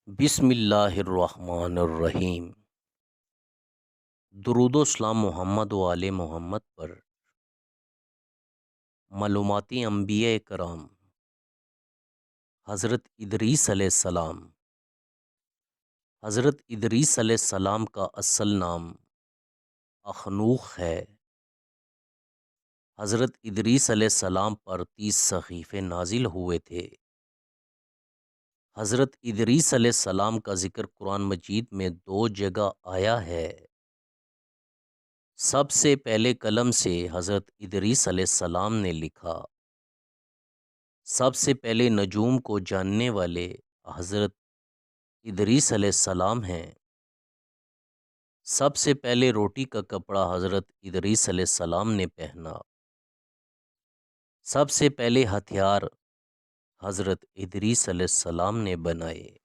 بسم اللہ الرحمن الرحیم۔ درود و سلام محمد و آل محمد پر۔ معلوماتی انبیاء کرام حضرت ادریس علیہ السلام۔ حضرت ادریس علیہ السلام کا اصل نام اخنوخ ہے۔ حضرت ادریس علیہ السلام پر 30 صحیفے نازل ہوئے تھے۔ حضرت ادریس علیہ السلام کا ذکر قرآن مجید میں 2 جگہ آیا ہے۔ سب سے پہلے قلم سے حضرت ادریس علیہ السلام نے لکھا۔ سب سے پہلے نجوم کو جاننے والے حضرت ادریس علیہ السلام ہیں۔ سب سے پہلے روٹی کا کپڑا حضرت ادریس علیہ السلام نے پہنا۔ سب سے پہلے ہتھیار حضرت ادریس علیہ السلام نے بنائے۔